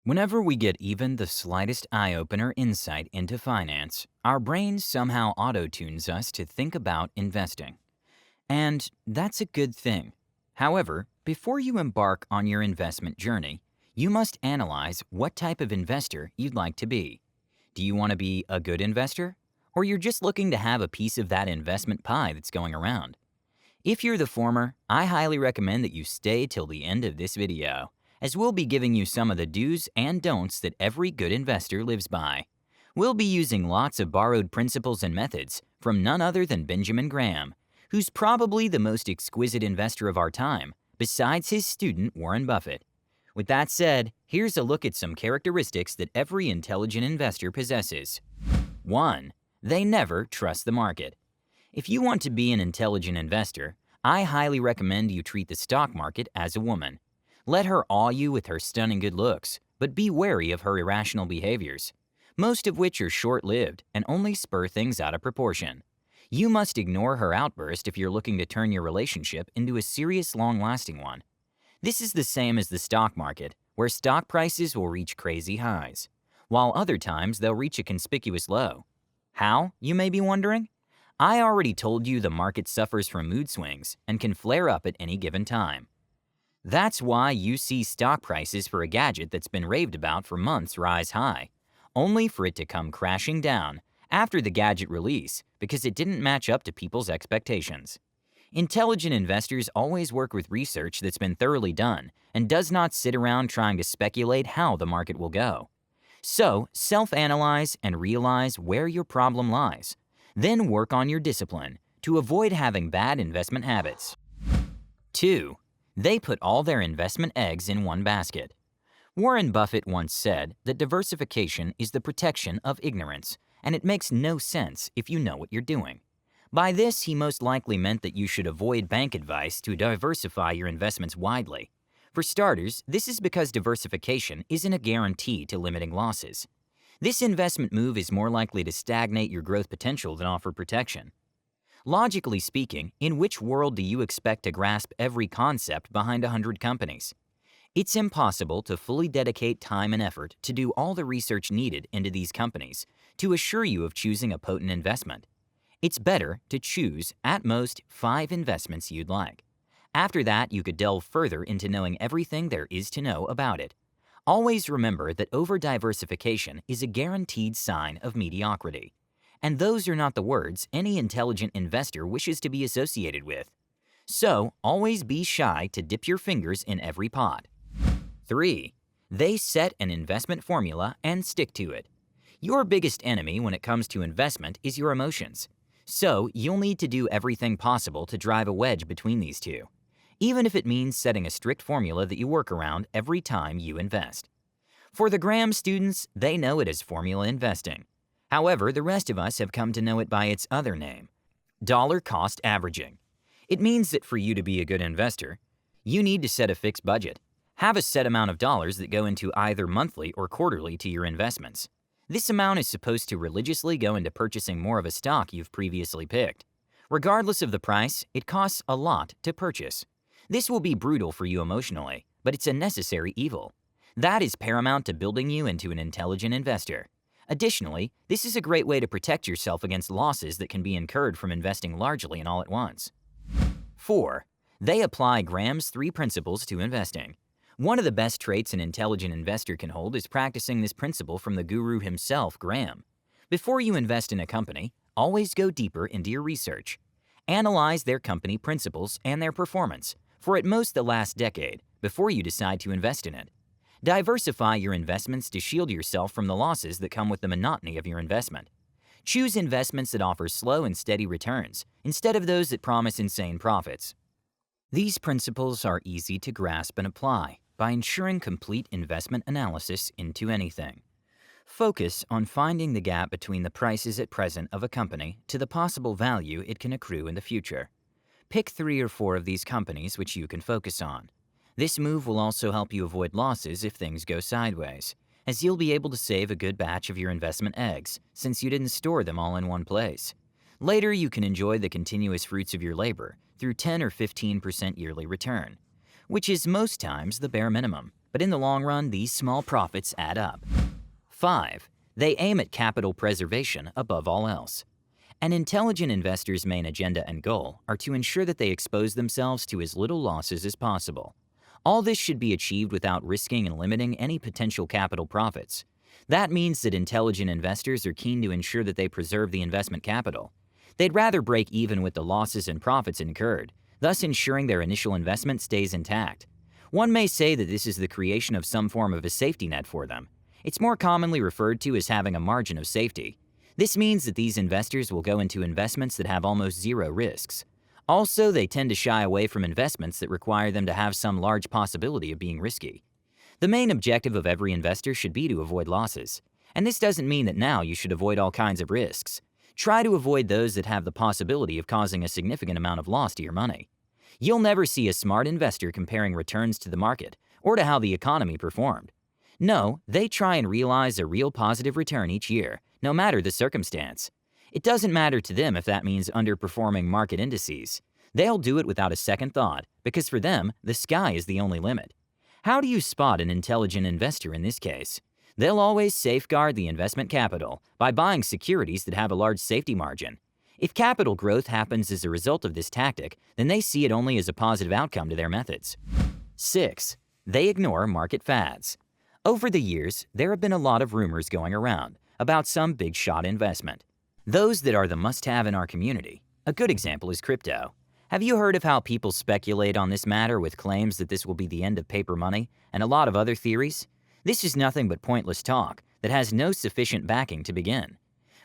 Whenever we get even the slightest eye-opener insight into finance, our brain somehow auto-tunes us to think about investing. And that's a good thing. However, before you embark on your investment journey, you must analyze what type of investor you'd like to be. Do you want to be a good investor? Or you're just looking to have a piece of that investment pie that's going around? If you're the former, I highly recommend that you stay till the end of this video, as we'll be giving you some of the do's and don'ts that every good investor lives by. We'll be using lots of borrowed principles and methods from none other than Benjamin Graham, who's probably the most exquisite investor of our time, besides his student Warren Buffett. With that said, here's a look at some characteristics that every intelligent investor possesses. 1. They never trust the market. If you want to be an intelligent investor, I highly recommend you treat the stock market as a woman. Let her awe you with her stunning good looks, but be wary of her irrational behaviors, most of which are short-lived and only spur things out of proportion. You must ignore her outburst if you're looking to turn your relationship into a serious, long-lasting one. This is the same as the stock market, where stock prices will reach crazy highs, while other times they'll reach a conspicuous low. How, you may be wondering? I already told you the market suffers from mood swings and can flare up at any given time. That's why you see stock prices for a gadget that's been raved about for months rise high, only for it to come crashing down after the gadget release because it didn't match up to people's expectations. Intelligent investors always work with research that's been thoroughly done and does not sit around trying to speculate how the market will go. So, self-analyze and realize where your problem lies. Then work on your discipline to avoid having bad investment habits. 2. They put all their investment eggs in one basket. Warren Buffett once said that diversification is the protection of ignorance, and it makes no sense if you know what you're doing. By this, he most likely meant that you should avoid bank advice to diversify your investments widely. For starters, this is because diversification isn't a guarantee to limiting losses. This investment move is more likely to stagnate your growth potential than offer protection. Logically speaking, in which world do you expect to grasp every concept behind 100 companies? It's impossible to fully dedicate time and effort to do all the research needed into these companies to assure you of choosing a potent investment. It's better to choose, at most, 5 investments you'd like. After that, you could delve further into knowing everything there is to know about it. Always remember that over-diversification is a guaranteed sign of mediocrity. And those are not the words any intelligent investor wishes to be associated with. So, always be shy to dip your fingers in every pot. 3. They set an investment formula and stick to it. Your biggest enemy when it comes to investment is your emotions. So, you'll need to do everything possible to drive a wedge between these two, even if it means setting a strict formula that you work around every time you invest. For the Graham students, they know it as formula investing. However, the rest of us have come to know it by its other name, dollar cost averaging. It means that for you to be a good investor, you need to set a fixed budget. Have a set amount of dollars that go into either monthly or quarterly to your investments. This amount is supposed to religiously go into purchasing more of a stock you've previously picked. Regardless of the price, it costs a lot to purchase. This will be brutal for you emotionally, but it's a necessary evil. That is paramount to building you into an intelligent investor. Additionally, this is a great way to protect yourself against losses that can be incurred from investing largely and all at once. 4. They apply Graham's 3 principles to investing. One of the best traits an intelligent investor can hold is practicing this principle from the guru himself, Graham. Before you invest in a company, always go deeper into your research. Analyze their company principles and their performance for at most the last decade before you decide to invest in it. Diversify your investments to shield yourself from the losses that come with the monotony of your investment. Choose investments that offer slow and steady returns instead of those that promise insane profits. These principles are easy to grasp and apply by ensuring complete investment analysis into anything. Focus on finding the gap between the prices at present of a company to the possible value it can accrue in the future. Pick 3 or 4 of these companies which you can focus on. This move will also help you avoid losses if things go sideways, as you'll be able to save a good batch of your investment eggs since you didn't store them all in one place. Later, you can enjoy the continuous fruits of your labor through 10 or 15% yearly return, which is most times the bare minimum. but in the long run, these small profits add up. 5. They aim at capital preservation above all else. An intelligent investor's main agenda and goal are to ensure that they expose themselves to as little losses as possible. All this should be achieved without risking and limiting any potential capital profits. That means that intelligent investors are keen to ensure that they preserve the investment capital. They'd rather break even with the losses and profits incurred, thus ensuring their initial investment stays intact. One may say that this is the creation of some form of a safety net for them. It's more commonly referred to as having a margin of safety. This means that these investors will go into investments that have almost zero risks. Also, they tend to shy away from investments that require them to have some large possibility of being risky. The main objective of every investor should be to avoid losses. And this doesn't mean that now you should avoid all kinds of risks. Try to avoid those that have the possibility of causing a significant amount of loss to your money. You'll never see a smart investor comparing returns to the market or to how the economy performed. No, they try and realize a real positive return each year, no matter the circumstance. It doesn't matter to them if that means underperforming market indices. They'll do it without a second thought, because for them, the sky is the only limit. How do you spot an intelligent investor in this case? They'll always safeguard the investment capital by buying securities that have a large safety margin. If capital growth happens as a result of this tactic, then they see it only as a positive outcome to their methods. 6. They ignore market fads. Over the years, there have been a lot of rumors going around about some big shot investment. Those that are the must-have in our community. A good example is crypto. Have you heard of how people speculate on this matter with claims that this will be the end of paper money and a lot of other theories? This is nothing but pointless talk that has no sufficient backing to begin.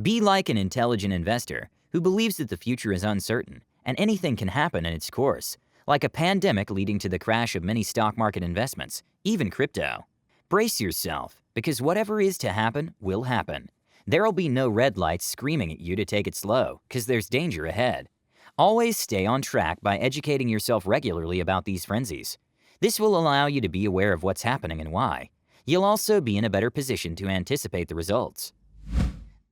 Be like an intelligent investor who believes that the future is uncertain and anything can happen in its course, like a pandemic leading to the crash of many stock market investments, even crypto. Brace yourself, because whatever is to happen will happen. There'll be no red lights screaming at you to take it slow, because there's danger ahead. Always stay on track by educating yourself regularly about these frenzies. This will allow you to be aware of what's happening and why. You'll also be in a better position to anticipate the results.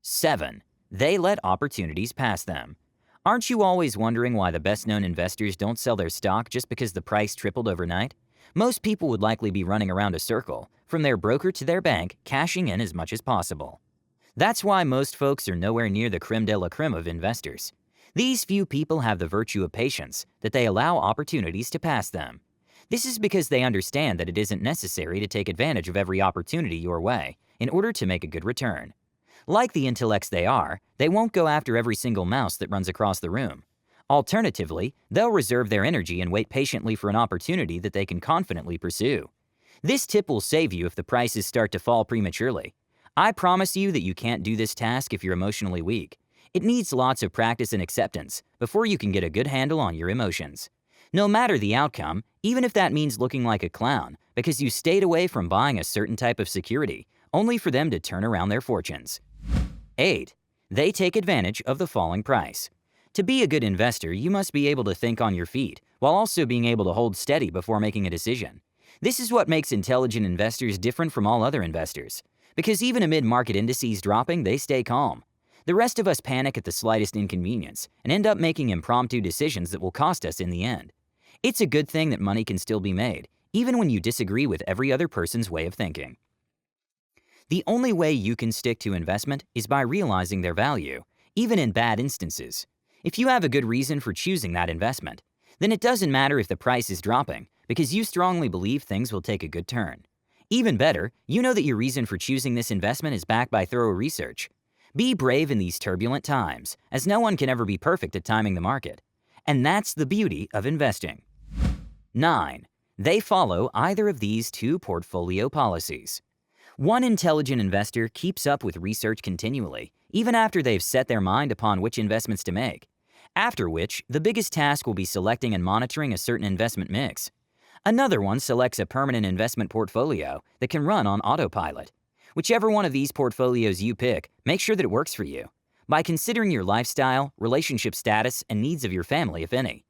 7. They let opportunities pass them. Aren't you always wondering why the best-known investors don't sell their stock just because the price tripled overnight? Most people would likely be running around a circle, from their broker to their bank, cashing in as much as possible. That's why most folks are nowhere near the creme de la creme of investors. These few people have the virtue of patience, that they allow opportunities to pass them. This is because they understand that it isn't necessary to take advantage of every opportunity your way in order to make a good return. Like the intellects they are, they won't go after every single mouse that runs across the room. Alternatively, they'll reserve their energy and wait patiently for an opportunity that they can confidently pursue. This tip will save you if the prices start to fall prematurely. I promise you that you can't do this task if you're emotionally weak. It needs lots of practice and acceptance before you can get a good handle on your emotions. No matter the outcome, even if that means looking like a clown because you stayed away from buying a certain type of security, only for them to turn around their fortunes. 8. They take advantage of the falling price. To be a good investor, you must be able to think on your feet while also being able to hold steady before making a decision. This is what makes intelligent investors different from all other investors. Because even amid market indices dropping, they stay calm. The rest of us panic at the slightest inconvenience and end up making impromptu decisions that will cost us in the end. It's a good thing that money can still be made, even when you disagree with every other person's way of thinking. The only way you can stick to investment is by realizing their value, even in bad instances. If you have a good reason for choosing that investment, then it doesn't matter if the price is dropping, because you strongly believe things will take a good turn. Even better, you know that your reason for choosing this investment is backed by thorough research. Be brave in these turbulent times, as no one can ever be perfect at timing the market. And that's the beauty of investing. 9. They follow either of these two portfolio policies. One intelligent investor keeps up with research continually, even after they've set their mind upon which investments to make. After which, the biggest task will be selecting and monitoring a certain investment mix. Another one selects a permanent investment portfolio that can run on autopilot. Whichever one of these portfolios you pick, make sure that it works for you, by considering your lifestyle, relationship status, and needs of your family, if any.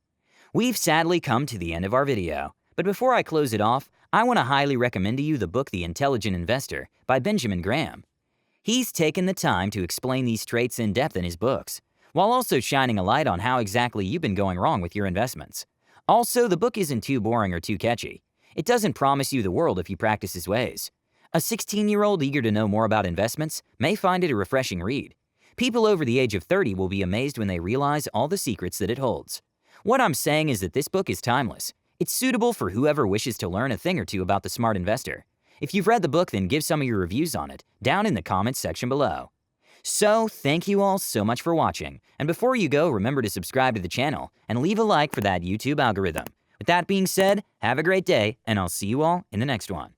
We've sadly come to the end of our video, but before I close it off, I want to highly recommend to you the book The Intelligent Investor by Benjamin Graham. He's taken the time to explain these traits in depth in his books, while also shining a light on how exactly you've been going wrong with your investments. Also, the book isn't too boring or too catchy. It doesn't promise you the world if you practice his ways. A 16-year-old eager to know more about investments may find it a refreshing read. People over the age of 30 will be amazed when they realize all the secrets that it holds. What I'm saying is that this book is timeless. It's suitable for whoever wishes to learn a thing or two about the smart investor. If you've read the book, then give some of your reviews on it down in the comments section below. So, thank you all so much for watching, and before you go, remember to subscribe to the channel and leave a like for that YouTube algorithm. With that being said, have a great day, and I'll see you all in the next one.